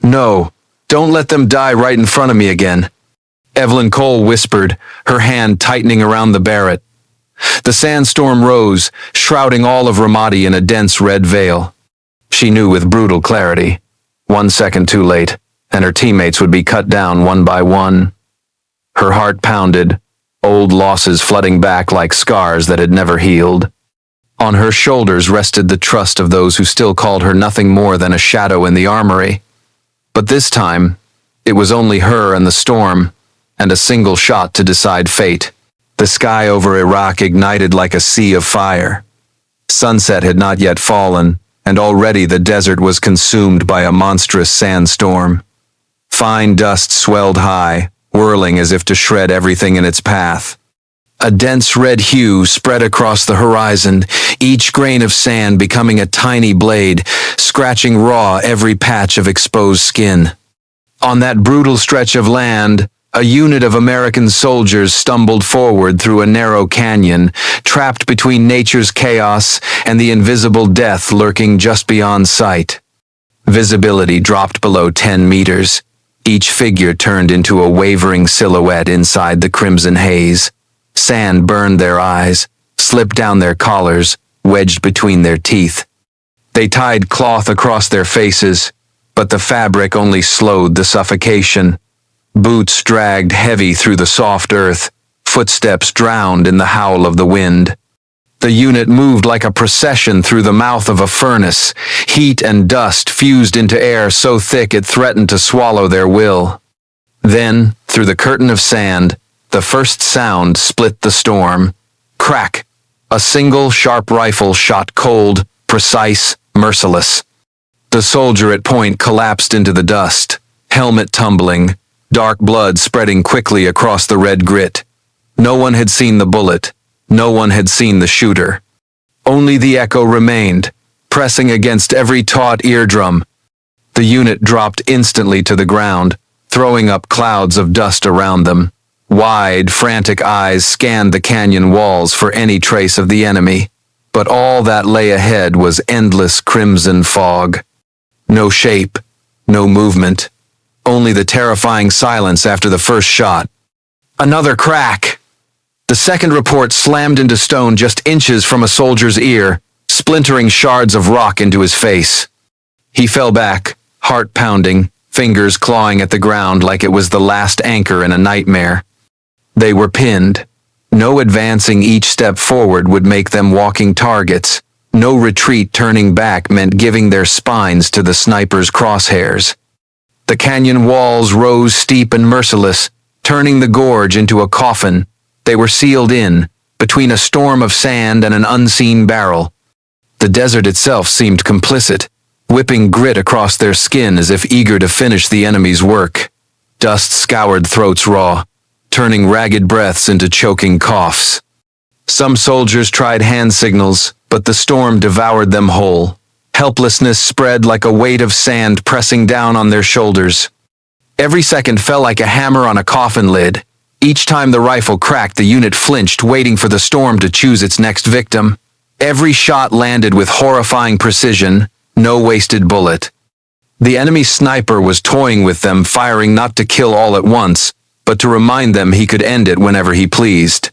No, don't let them die right in front of me again. Evelyn Cole whispered, her hand tightening around the Barrett. The sandstorm rose, shrouding all of Ramadi in a dense red veil. She knew with brutal clarity. 1 second too late, and her teammates would be cut down one by one. Her heart pounded, old losses flooding back like scars that had never healed. On her shoulders rested the trust of those who still called her nothing more than a shadow in the armory. But this time, it was only her and the storm, and a single shot to decide fate. The sky over Iraq ignited like a sea of fire. Sunset had not yet fallen, and already the desert was consumed by a monstrous sandstorm. Fine dust swelled high, whirling as if to shred everything in its path. A dense red hue spread across the horizon, each grain of sand becoming a tiny blade, scratching raw every patch of exposed skin. On that brutal stretch of land, a unit of American soldiers stumbled forward through a narrow canyon, trapped between nature's chaos and the invisible death lurking just beyond sight. Visibility dropped below 10 meters. Each figure turned into a wavering silhouette inside the crimson haze. Sand burned their eyes, slipped down their collars, wedged between their teeth. They tied cloth across their faces, but the fabric only slowed the suffocation. Boots dragged heavy through the soft earth, footsteps drowned in the howl of the wind. The unit moved like a procession through the mouth of a furnace, heat and dust fused into air so thick it threatened to swallow their will. Then, through the curtain of sand, the first sound split the storm. Crack! A single sharp rifle shot cold, precise, merciless. The soldier at point collapsed into the dust, helmet tumbling, dark blood spreading quickly across the red grit. No one had seen the bullet. No one had seen the shooter. Only the echo remained, pressing against every taut eardrum. The unit dropped instantly to the ground, throwing up clouds of dust around them. Wide, frantic eyes scanned the canyon walls for any trace of the enemy, but all that lay ahead was endless crimson fog. No shape, no movement, only the terrifying silence after the first shot. Another crack! The second report slammed into stone just inches from a soldier's ear, splintering shards of rock into his face. He fell back, heart pounding, fingers clawing at the ground like it was the last anchor in a nightmare. They were pinned. No advancing each step forward would make them walking targets. No retreat turning back meant giving their spines to the sniper's crosshairs. The canyon walls rose steep and merciless, turning the gorge into a coffin. They were sealed in, between a storm of sand and an unseen barrel. The desert itself seemed complicit, whipping grit across their skin as if eager to finish the enemy's work. Dust scoured throats raw, turning ragged breaths into choking coughs. Some soldiers tried hand signals, but the storm devoured them whole. Helplessness spread like a weight of sand pressing down on their shoulders. Every second felt like a hammer on a coffin lid. Each time the rifle cracked, the unit flinched, waiting for the storm to choose its next victim. Every shot landed with horrifying precision, no wasted bullet. The enemy sniper was toying with them, firing not to kill all at once, but to remind them he could end it whenever he pleased.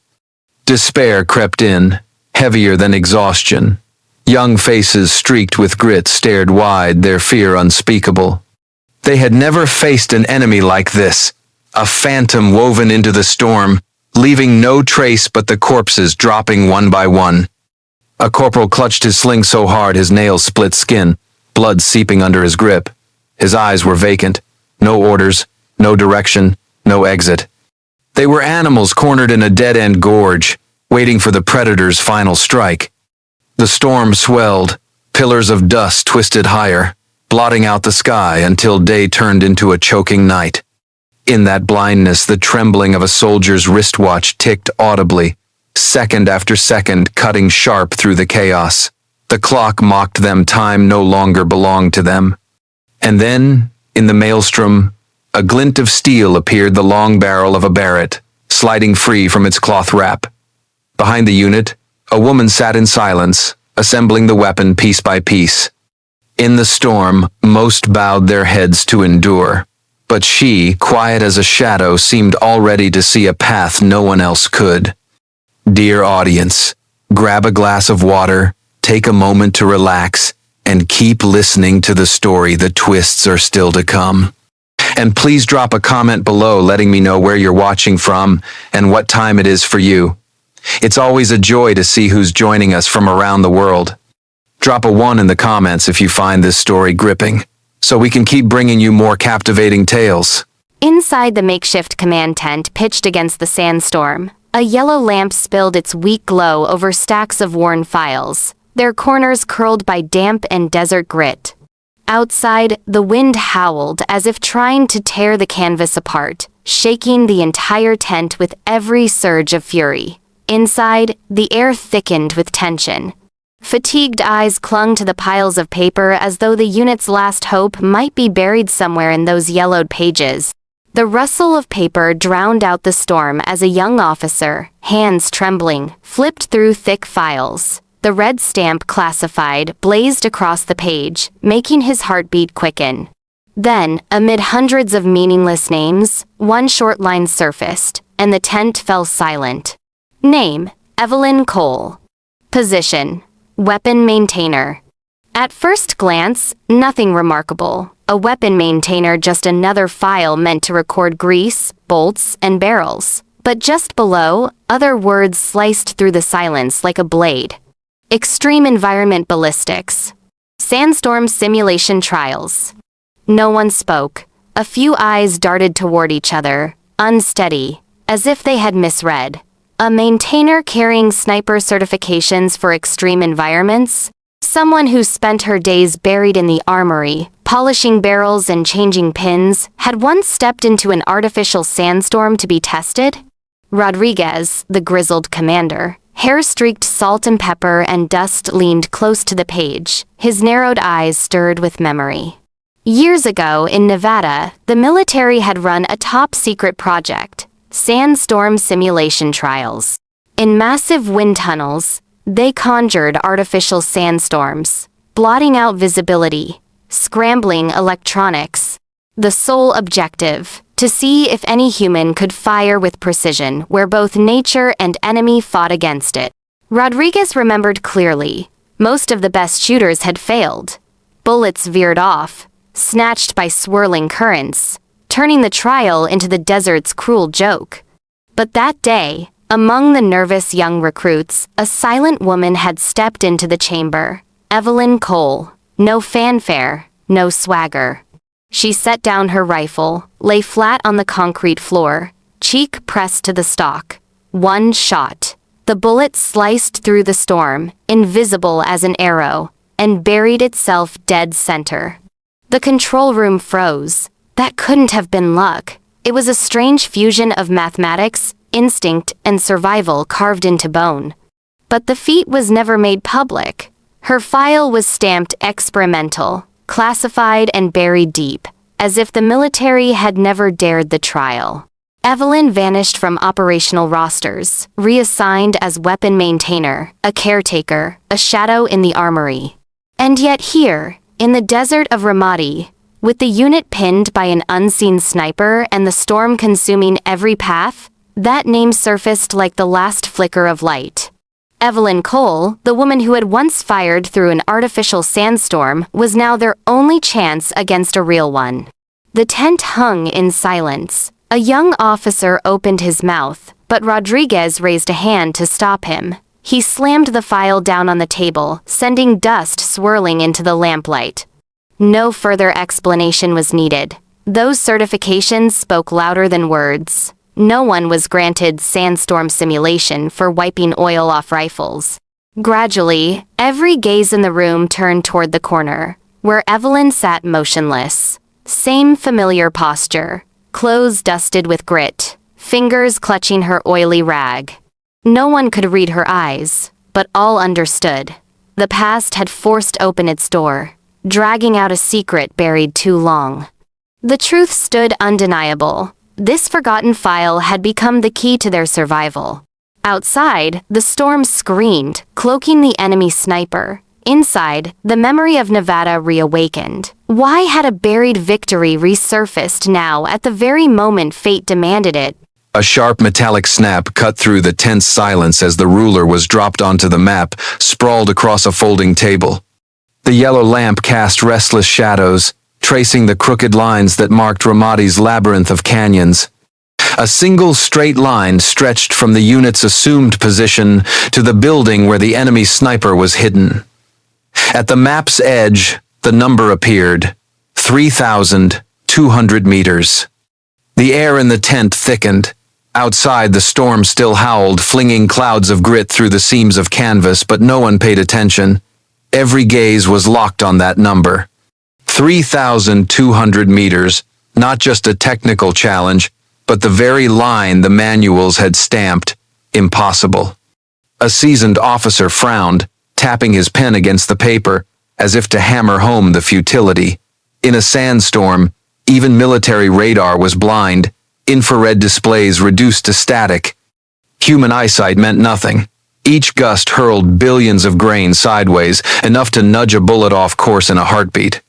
Despair crept in, heavier than exhaustion. Young faces streaked with grit stared wide, their fear unspeakable. They had never faced an enemy like this, a phantom woven into the storm, leaving no trace but the corpses dropping one by one. A corporal clutched his sling so hard his nails split skin, blood seeping under his grip. His eyes were vacant. No orders, no direction, no exit. They were animals cornered in a dead-end gorge, waiting for the predator's final strike. The storm swelled, pillars of dust twisted higher, blotting out the sky until day turned into a choking night. In that blindness, the trembling of a soldier's wristwatch ticked audibly, second after second cutting sharp through the chaos. The clock mocked them, time no longer belonged to them. And then, in the maelstrom, a glint of steel appeared, the long barrel of a Barrett, sliding free from its cloth wrap. Behind the unit, a woman sat in silence, assembling the weapon piece by piece. In the storm, most bowed their heads to endure. But she, quiet as a shadow, seemed already to see a path no one else could. Dear audience, grab a glass of water, take a moment to relax, and keep listening to the story. The twists are still to come. And please drop a comment below letting me know where you're watching from and what time it is for you. It's always a joy to see who's joining us from around the world. Drop a 1 in the comments if you find this story gripping, so we can keep bringing you more captivating tales. Inside the makeshift command tent pitched against the sandstorm, a yellow lamp spilled its weak glow over stacks of worn files, their corners curled by damp and desert grit. Outside, the wind howled as if trying to tear the canvas apart, shaking the entire tent with every surge of fury. Inside, the air thickened with tension. Fatigued eyes clung to the piles of paper as though the unit's last hope might be buried somewhere in those yellowed pages. The rustle of paper drowned out the storm as a young officer, hands trembling, flipped through thick files. The red stamp classified blazed across the page, making his heartbeat quicken. Then, amid hundreds of meaningless names, one short line surfaced, and the tent fell silent. Name: Evelyn Cole. Position: Weapon Maintainer. At first glance, nothing remarkable. A weapon maintainer, just another file meant to record grease, bolts, and barrels. But just below, other words sliced through the silence like a blade. Extreme Environment Ballistics. Sandstorm Simulation Trials. No one spoke. A few eyes darted toward each other, unsteady, as if they had misread. A maintainer carrying sniper certifications for extreme environments? Someone who spent her days buried in the armory, polishing barrels and changing pins, had once stepped into an artificial sandstorm to be tested? Rodriguez, the grizzled commander, hair-streaked salt and pepper and dust, leaned close to the page, his narrowed eyes stirred with memory. Years ago, in Nevada, the military had run a top-secret project, Sandstorm Simulation Trials. In massive wind tunnels, they conjured artificial sandstorms, blotting out visibility, scrambling electronics. The sole objective: to see if any human could fire with precision where both nature and enemy fought against it. Rodriguez remembered clearly. Most of the best shooters had failed. Bullets veered off, snatched by swirling currents, turning the trial into the desert's cruel joke. But that day, among the nervous young recruits, a silent woman had stepped into the chamber. Evelyn Cole. No fanfare, no swagger. She set down her rifle, lay flat on the concrete floor, cheek pressed to the stock. One shot. The bullet sliced through the storm, invisible as an arrow, and buried itself dead center. The control room froze. That couldn't have been luck. It was a strange fusion of mathematics, instinct, and survival carved into bone. But the feat was never made public. Her file was stamped experimental, classified and buried deep, as if the military had never dared the trial. Evelyn vanished from operational rosters, reassigned as weapon maintainer, a caretaker, a shadow in the armory. And yet here, in the desert of Ramadi, with the unit pinned by an unseen sniper and the storm consuming every path, that name surfaced like the last flicker of light. Evelyn Cole, the woman who had once fired through an artificial sandstorm, was now their only chance against a real one. The tent hung in silence. A young officer opened his mouth, but Rodriguez raised a hand to stop him. He slammed the file down on the table, sending dust swirling into the lamplight. No further explanation was needed. Those certifications spoke louder than words. No one was granted sandstorm simulation for wiping oil off rifles. Gradually, every gaze in the room turned toward the corner, where Evelyn sat motionless. Same familiar posture, clothes dusted with grit, fingers clutching her oily rag. No one could read her eyes, but all understood. The past had forced open its door, dragging out a secret buried too long. The truth stood undeniable. This forgotten file had become the key to their survival. Outside, the storm screamed, cloaking the enemy sniper, Inside, the memory of Nevada reawakened. Why had a buried victory resurfaced now at the very moment fate demanded it? A sharp metallic snap cut through the tense silence as the ruler was dropped onto the map, sprawled across a folding table. The yellow lamp cast restless shadows, tracing the crooked lines that marked Ramadi's labyrinth of canyons. A single straight line stretched from the unit's assumed position to the building where the enemy sniper was hidden. At the map's edge, the number appeared: 3,200 meters. The air in the tent thickened. Outside, the storm still howled, flinging clouds of grit through the seams of canvas, but no one paid attention. Every gaze was locked on that number. 3,200 meters, not just a technical challenge, but the very line the manuals had stamped: impossible. A seasoned officer frowned, tapping his pen against the paper, as if to hammer home the futility. In a sandstorm, even military radar was blind, infrared displays reduced to static. Human eyesight meant nothing. Each gust hurled billions of grains sideways, enough to nudge a bullet off course in a heartbeat.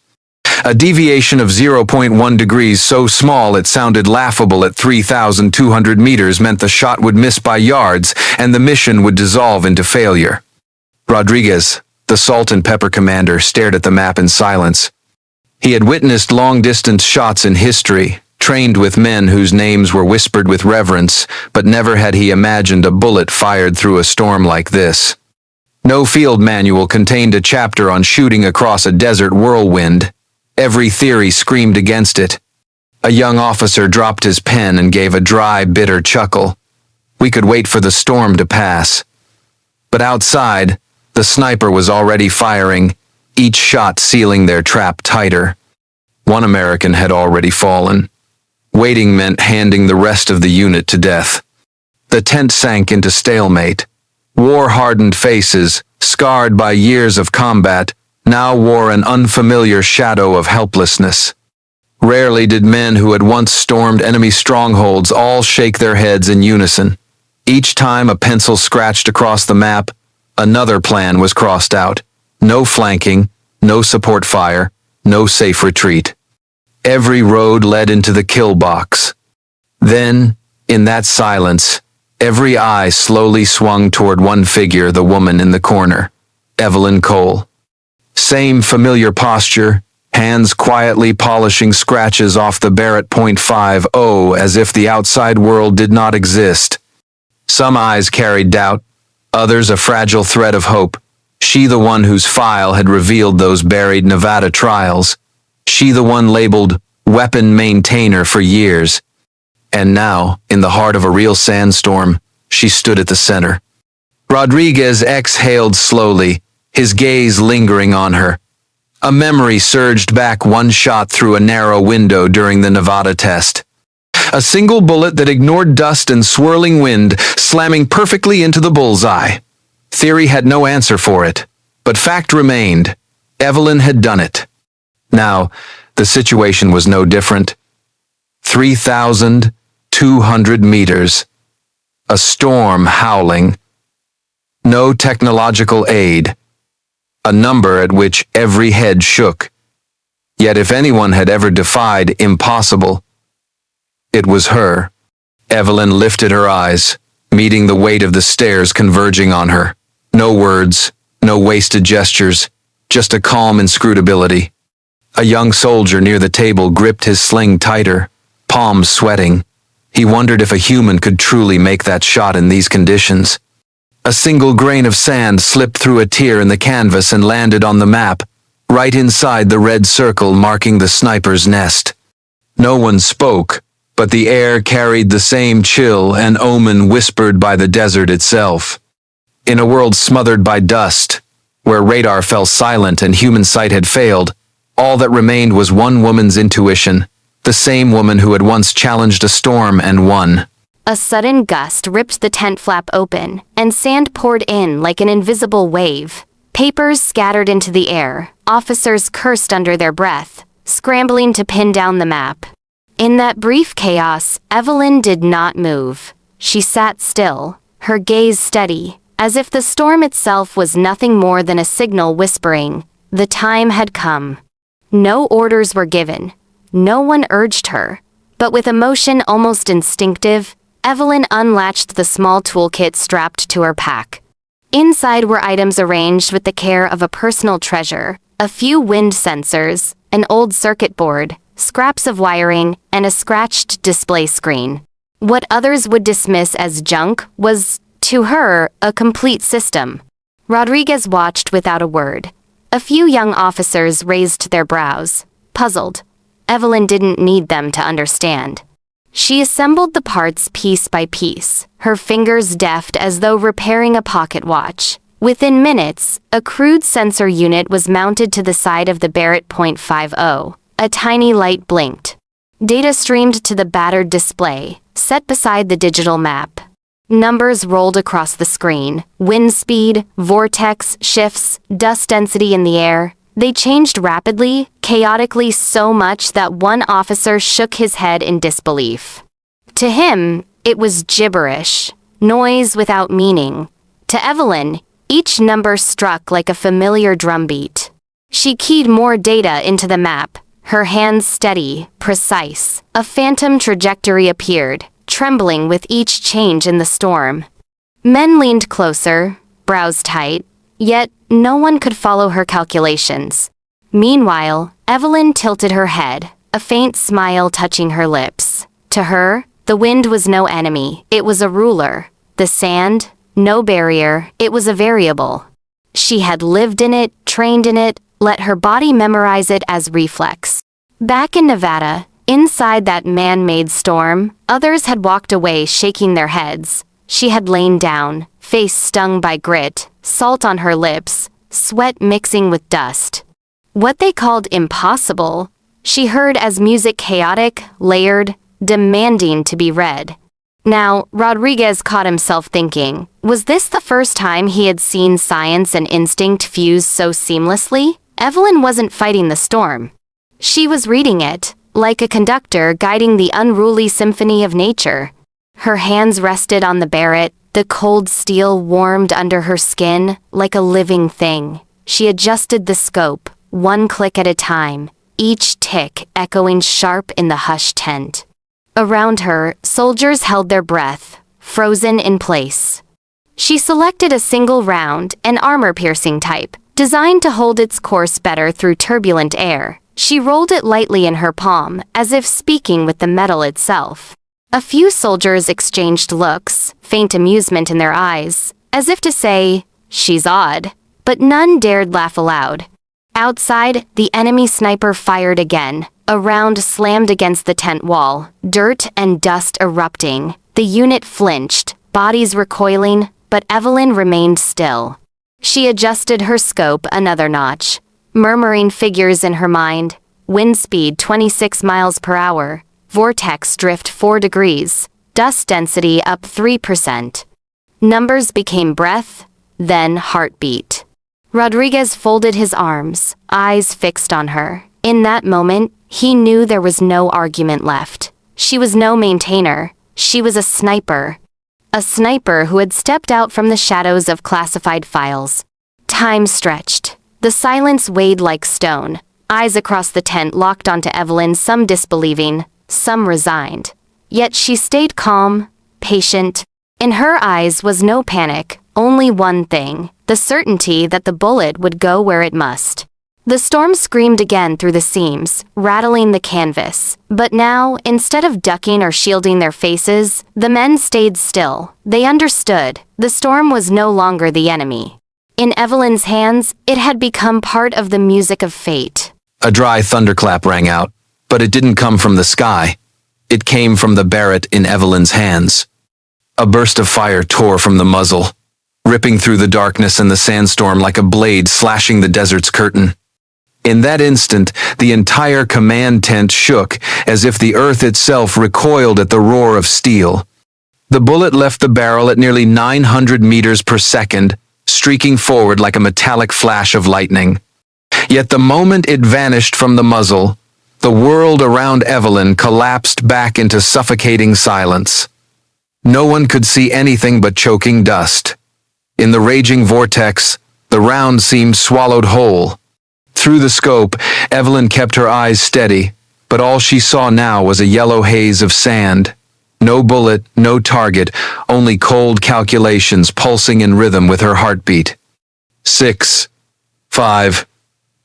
A deviation of 0.1 degrees so small it sounded laughable at 3,200 meters meant the shot would miss by yards and the mission would dissolve into failure. Rodriguez, the salt and pepper commander, stared at the map in silence. He had witnessed long-distance shots in history, trained with men whose names were whispered with reverence, but never had he imagined a bullet fired through a storm like this. No field manual contained a chapter on shooting across a desert whirlwind. Every theory screamed against it. A young officer dropped his pen and gave a dry, bitter chuckle. We could wait for the storm to pass. But outside, the sniper was already firing, each shot sealing their trap tighter. One American had already fallen. Waiting meant handing the rest of the unit to death. The tent sank into stalemate. War-hardened faces, scarred by years of combat, now wore an unfamiliar shadow of helplessness. Rarely did men who had once stormed enemy strongholds all shake their heads in unison. Each time a pencil scratched across the map, another plan was crossed out. No flanking, no support fire, no safe retreat. Every road led into the kill box. Then, in that silence, every eye slowly swung toward one figure, the woman in the corner, Evelyn Cole. Same familiar posture, hands quietly polishing scratches off the Barrett .50 as if the outside world did not exist. Some eyes carried doubt, others a fragile thread of hope. She the one whose file had revealed those buried Nevada trials. She the one labeled weapon maintainer for years. And now, in the heart of a real sandstorm, she stood at the center. Rodriguez exhaled slowly, his gaze lingering on her. A memory surged back, one shot through a narrow window during the Nevada test. A single bullet that ignored dust and swirling wind, slamming perfectly into the bullseye. Theory had no answer for it, but fact remained. Evelyn had done it. Now, the situation was no different. 3,200 meters. A storm howling. No technological aid. A number at which every head shook. Yet if anyone had ever defied impossible, it was her. Evelyn lifted her eyes, meeting the weight of the stairs converging on her. No words, no wasted gestures, just a calm inscrutability. A young soldier near the table gripped his sling tighter, palms sweating. He wondered if a human could truly make that shot in these conditions. A single grain of sand slipped through a tear in the canvas and landed on the map, right inside the red circle marking the sniper's nest. No one spoke, but the air carried the same chill and omen whispered by the desert itself. In a world smothered by dust, where radar fell silent and human sight had failed, all that remained was one woman's intuition, the same woman who had once challenged a storm and won. A sudden gust ripped the tent flap open, and sand poured in like an invisible wave. Papers scattered into the air, officers cursed under their breath, scrambling to pin down the map. In that brief chaos, Evelyn did not move. She sat still, her gaze steady, as if the storm itself was nothing more than a signal whispering, the time had come. No orders were given. No one urged her. But with emotion almost instinctive, Evelyn unlatched the small toolkit strapped to her pack. Inside were items arranged with the care of a personal treasure, a few wind sensors, an old circuit board, scraps of wiring, and a scratched display screen. What others would dismiss as junk was, to her, a complete system. Rodriguez watched without a word. A few young officers raised their brows, puzzled. Evelyn didn't need them to understand. She assembled the parts piece by piece, her fingers deft as though repairing a pocket watch. Within minutes, a crude sensor unit was mounted to the side of the Barrett .50. A tiny light blinked. Data streamed to the battered display, set beside the digital map. Numbers rolled across the screen. Wind speed, vortex, shifts, dust density in the air. They changed rapidly, chaotically, so much that one officer shook his head in disbelief. To him, it was gibberish, noise without meaning. To Evelyn, each number struck like a familiar drumbeat. She keyed more data into the map, her hands steady, precise. A phantom trajectory appeared, trembling with each change in the storm. Men leaned closer, brows tight, yet no one could follow her calculations. Meanwhile, Evelyn tilted her head, a faint smile touching her lips. To her, the wind was no enemy, it was a ruler. The sand, no barrier, it was a variable. She had lived in it, trained in it, let her body memorize it as reflex. Back in Nevada, inside that man-made storm, others had walked away shaking their heads. She had lain down, face stung by grit, salt on her lips, sweat mixing with dust. What they called impossible, she heard as music chaotic, layered, demanding to be read. Now, Rodriguez caught himself thinking, was this the first time he had seen science and instinct fuse so seamlessly? Evelyn wasn't fighting the storm. She was reading it, like a conductor guiding the unruly symphony of nature. Her hands rested on the Barrett, the cold steel warmed under her skin like a living thing. She adjusted the scope, one click at a time, each tick echoing sharp in the hushed tent. Around her, soldiers held their breath, frozen in place. She selected a single round, an armor-piercing type, designed to hold its course better through turbulent air. She rolled it lightly in her palm, as if speaking with the metal itself. A few soldiers exchanged looks, faint amusement in their eyes, as if to say, "She's odd," but none dared laugh aloud. Outside, the enemy sniper fired again. A round slammed against the tent wall, dirt and dust erupting. The unit flinched, bodies recoiling, but Evelyn remained still. She adjusted her scope another notch, murmuring figures in her mind. Wind speed 26 miles per hour, vortex drift 4 degrees, dust density up 3%. Numbers became breath, then heartbeat. Rodriguez folded his arms, eyes fixed on her. In that moment, he knew there was no argument left. She was no maintainer. She was a sniper. A sniper who had stepped out from the shadows of classified files. Time stretched. The silence weighed like stone. Eyes across the tent locked onto Evelyn, some disbelieving, some resigned. Yet she stayed calm, patient. In her eyes was no panic, only one thing, the certainty that the bullet would go where it must. The storm screamed again through the seams, rattling the canvas. But now, instead of ducking or shielding their faces, the men stayed still. They understood. The storm was no longer the enemy. In Evelyn's hands, it had become part of the music of fate. A dry thunderclap rang out, but it didn't come from the sky. It came from the Barrett in Evelyn's hands. A burst of fire tore from the muzzle, ripping through the darkness and the sandstorm like a blade slashing the desert's curtain. In that instant, the entire command tent shook, as if the earth itself recoiled at the roar of steel. The bullet left the barrel at nearly 900 meters per second, streaking forward like a metallic flash of lightning. Yet the moment it vanished from the muzzle, the world around Evelyn collapsed back into suffocating silence. No one could see anything but choking dust. In the raging vortex, the round seemed swallowed whole. Through the scope, Evelyn kept her eyes steady, but all she saw now was a yellow haze of sand. No bullet, no target, only cold calculations pulsing in rhythm with her heartbeat. 6, 5,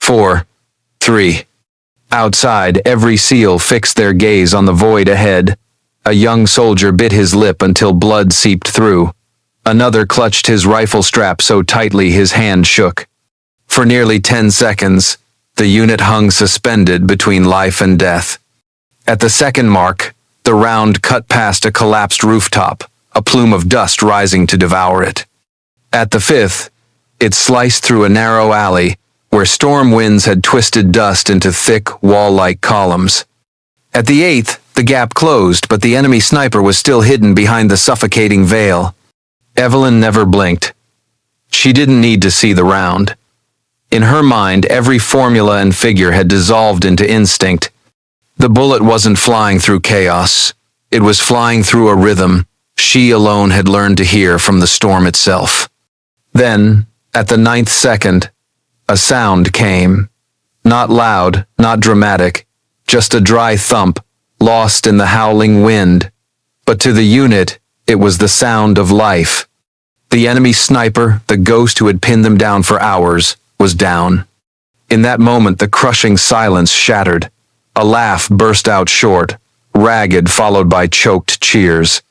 4, 3. Outside, every SEAL fixed their gaze on the void ahead. A young soldier bit his lip until blood seeped through. Another clutched his rifle strap so tightly his hand shook. For nearly 10 seconds, the unit hung suspended between life and death. At the second mark, the round cut past a collapsed rooftop, a plume of dust rising to devour it. At the fifth, it sliced through a narrow alley where storm winds had twisted dust into thick, wall-like columns. At the eighth, the gap closed, but the enemy sniper was still hidden behind the suffocating veil. Evelyn never blinked. She didn't need to see the round. In her mind, every formula and figure had dissolved into instinct. The bullet wasn't flying through chaos. It was flying through a rhythm she alone had learned to hear from the storm itself. Then, at the 9th second, a sound came. Not loud, not dramatic, just a dry thump, lost in the howling wind. But to the unit, it was the sound of life. The enemy sniper, the ghost who had pinned them down for hours, was down. In that moment, the crushing silence shattered. A laugh burst out short, ragged, followed by choked cheers.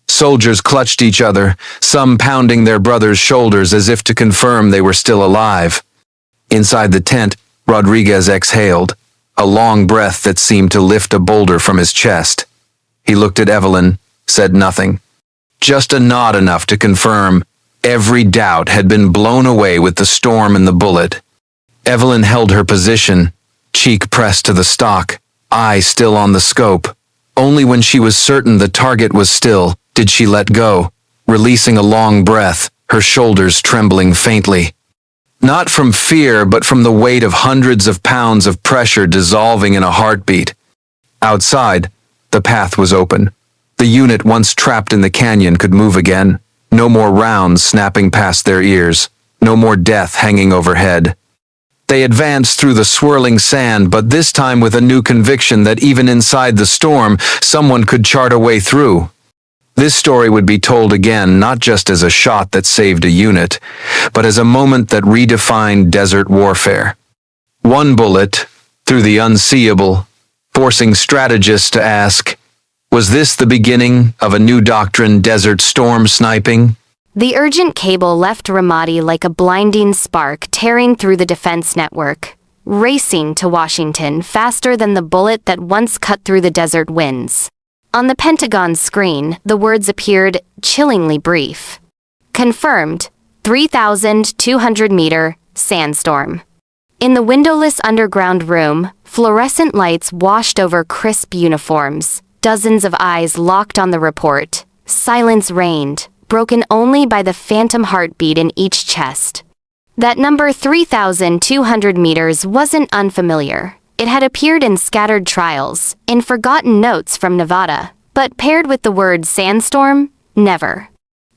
Soldiers clutched each other, some pounding their brothers' shoulders as if to confirm they were still alive. Inside the tent, Rodriguez exhaled, a long breath that seemed to lift a boulder from his chest. He looked at Evelyn, said nothing. Just a nod enough to confirm every doubt had been blown away with the storm and the bullet. Evelyn held her position, cheek pressed to the stock, eye still on the scope. Only when she was certain the target was still did she let go, releasing a long breath, her shoulders trembling faintly. Not from fear, but from the weight of hundreds of pounds of pressure dissolving in a heartbeat. Outside, the path was open. The unit once trapped in the canyon could move again. No more rounds snapping past their ears. No more death hanging overhead. They advanced through the swirling sand, but this time with a new conviction that even inside the storm, someone could chart a way through. This story would be told again, not just as a shot that saved a unit, but as a moment that redefined desert warfare. One bullet, through the unseeable, forcing strategists to ask, was this the beginning of a new doctrine, desert storm sniping? The urgent cable left Ramadi like a blinding spark tearing through the defense network, racing to Washington faster than the bullet that once cut through the desert winds. On the Pentagon screen, the words appeared chillingly brief. Confirmed, 3,200-meter sandstorm. In the windowless underground room, fluorescent lights washed over crisp uniforms. Dozens of eyes locked on the report. Silence reigned, broken only by the phantom heartbeat in each chest. That number 3,200 meters wasn't unfamiliar. It had appeared in scattered trials, in forgotten notes from Nevada, but paired with the word sandstorm, never.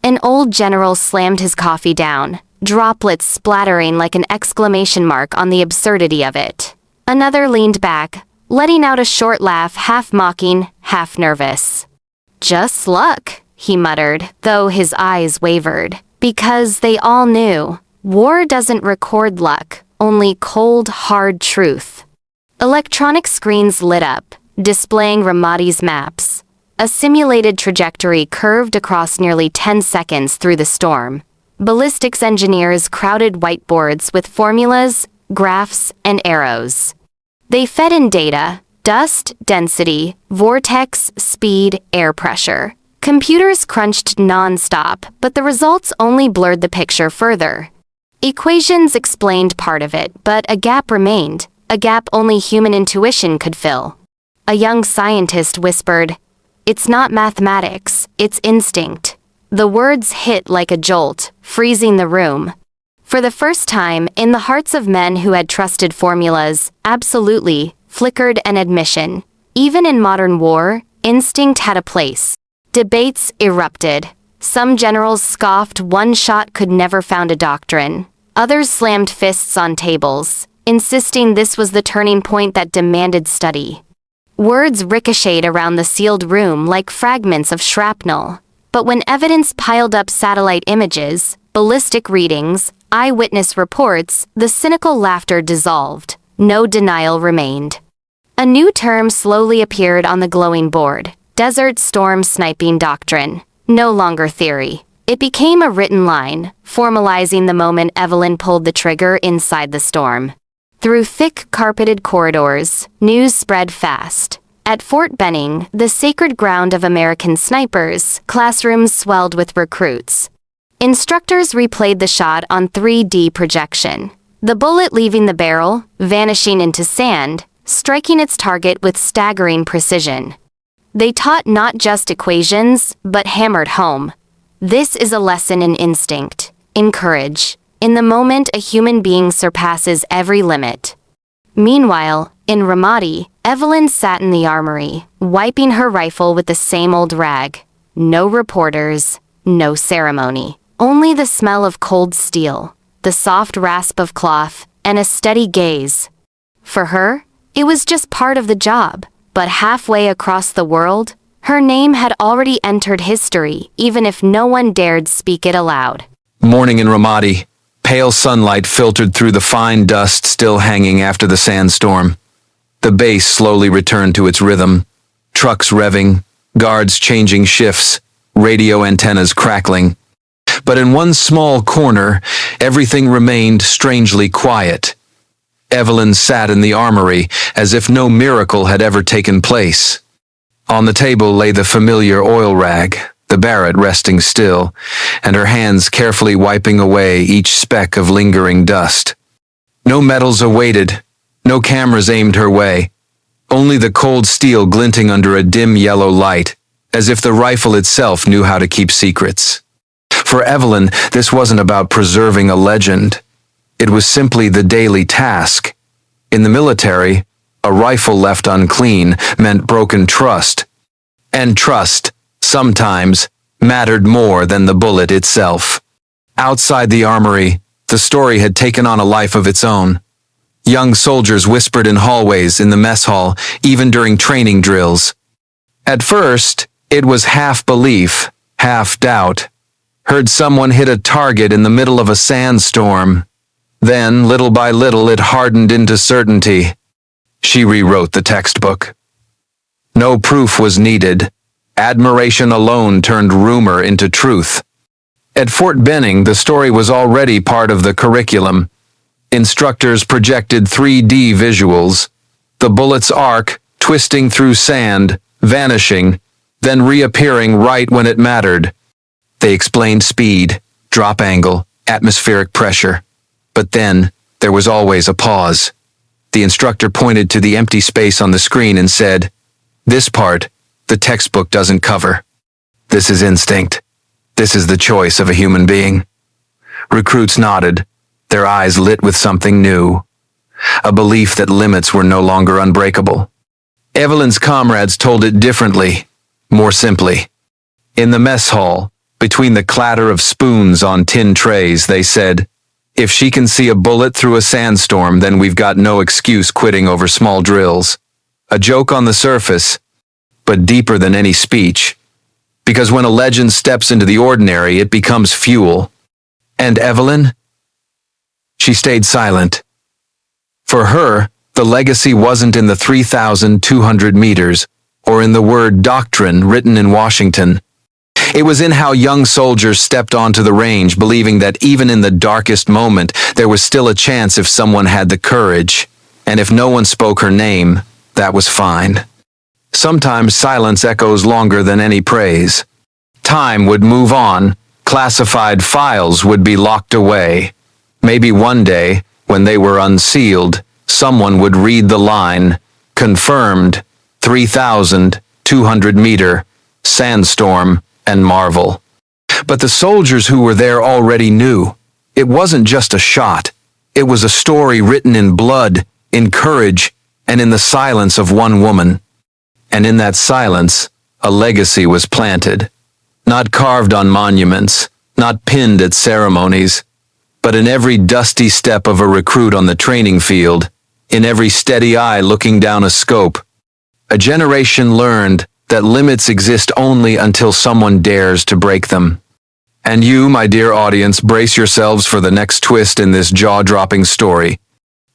An old general slammed his coffee down, droplets splattering like an exclamation mark on the absurdity of it. Another leaned back, letting out a short laugh, half mocking, half nervous. Just luck, he muttered, though his eyes wavered, because they all knew. War doesn't record luck, only cold, hard truth. Electronic screens lit up, displaying Ramadi's maps. A simulated trajectory curved across nearly 10 seconds through the storm. Ballistics engineers crowded whiteboards with formulas, graphs, and arrows. They fed in data: dust, density, vortex, speed, air pressure. Computers crunched non-stop, but the results only blurred the picture further. Equations explained part of it, but a gap remained, a gap only human intuition could fill. A young scientist whispered, "It's not mathematics, it's instinct." The words hit like a jolt, freezing the room. For the first time, in the hearts of men who had trusted formulas, absolutely, flickered an admission. Even in modern war, instinct had a place. Debates erupted. Some generals scoffed one shot could never found a doctrine. Others slammed fists on tables, insisting this was the turning point that demanded study. Words ricocheted around the sealed room like fragments of shrapnel. But when evidence piled up, satellite images, ballistic readings, eyewitness reports, the cynical laughter dissolved. No denial remained. A new term slowly appeared on the glowing board: Desert Storm Sniping Doctrine. No longer theory. It became a written line, formalizing the moment Evelyn pulled the trigger inside the storm. Through thick, carpeted corridors, news spread fast. At Fort Benning, the sacred ground of American snipers, classrooms swelled with recruits. Instructors replayed the shot on 3D projection. The bullet leaving the barrel, vanishing into sand, striking its target with staggering precision. They taught not just equations, but hammered home. This is a lesson in instinct, in courage. In the moment, a human being surpasses every limit. Meanwhile, in Ramadi, Evelyn sat in the armory, wiping her rifle with the same old rag. No reporters, no ceremony. Only the smell of cold steel, the soft rasp of cloth, and a steady gaze. For her, it was just part of the job, but halfway across the world, her name had already entered history, even if no one dared speak it aloud. Morning in Ramadi. Pale sunlight filtered through the fine dust still hanging after the sandstorm. The base slowly returned to its rhythm. Trucks revving, guards changing shifts, radio antennas crackling. But in one small corner, everything remained strangely quiet. Evelyn sat in the armory as if no miracle had ever taken place. On the table lay the familiar oil rag, the Barrett resting still, and her hands carefully wiping away each speck of lingering dust. No medals awaited, no cameras aimed her way, only the cold steel glinting under a dim yellow light, as if the rifle itself knew how to keep secrets. For Evelyn, this wasn't about preserving a legend. It was simply the daily task. In the military, a rifle left unclean meant broken trust. And trust, sometimes, mattered more than the bullet itself. Outside the armory, the story had taken on a life of its own. Young soldiers whispered in hallways, in the mess hall, even during training drills. At first, it was half belief, half doubt. Heard someone hit a target in the middle of a sandstorm. Then, little by little, it hardened into certainty. She rewrote the textbook. No proof was needed. Admiration alone turned rumor into truth. At Fort Benning, the story was already part of the curriculum. Instructors projected 3D visuals. The bullet's arc, twisting through sand, vanishing, then reappearing right when it mattered. They explained speed, drop angle, atmospheric pressure. But then, there was always a pause. The instructor pointed to the empty space on the screen and said, "This part, the textbook doesn't cover. This is instinct. This is the choice of a human being." Recruits nodded, their eyes lit with something new. A belief that limits were no longer unbreakable. Evelyn's comrades told it differently, more simply. In the mess hall, between the clatter of spoons on tin trays, they said, "If she can see a bullet through a sandstorm, then we've got no excuse quitting over small drills." A joke on the surface, but deeper than any speech. Because when a legend steps into the ordinary, it becomes fuel. And Evelyn? She stayed silent. For her, the legacy wasn't in the 3,200 meters, or in the word doctrine written in Washington. It was in how young soldiers stepped onto the range, believing that even in the darkest moment, there was still a chance if someone had the courage. And if no one spoke her name, that was fine. Sometimes silence echoes longer than any praise. Time would move on. Classified files would be locked away. Maybe one day, when they were unsealed, someone would read the line, confirmed, 3,200 meter, sandstorm, and marvel. But the soldiers who were there already knew. It wasn't just a shot. It was a story written in blood, in courage, and in the silence of one woman. And in that silence, a legacy was planted. Not carved on monuments, not pinned at ceremonies, but in every dusty step of a recruit on the training field, in every steady eye looking down a scope. A generation learned that limits exist only until someone dares to break them. And you, my dear audience, brace yourselves for the next twist in this jaw-dropping story.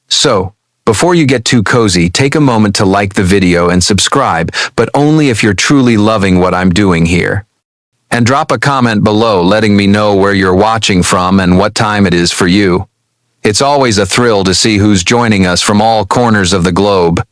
So, before you get too cozy, take a moment to like the video and subscribe, but only if you're truly loving what I'm doing here. And drop a comment below letting me know where you're watching from and what time it is for you. It's always a thrill to see who's joining us from all corners of the globe.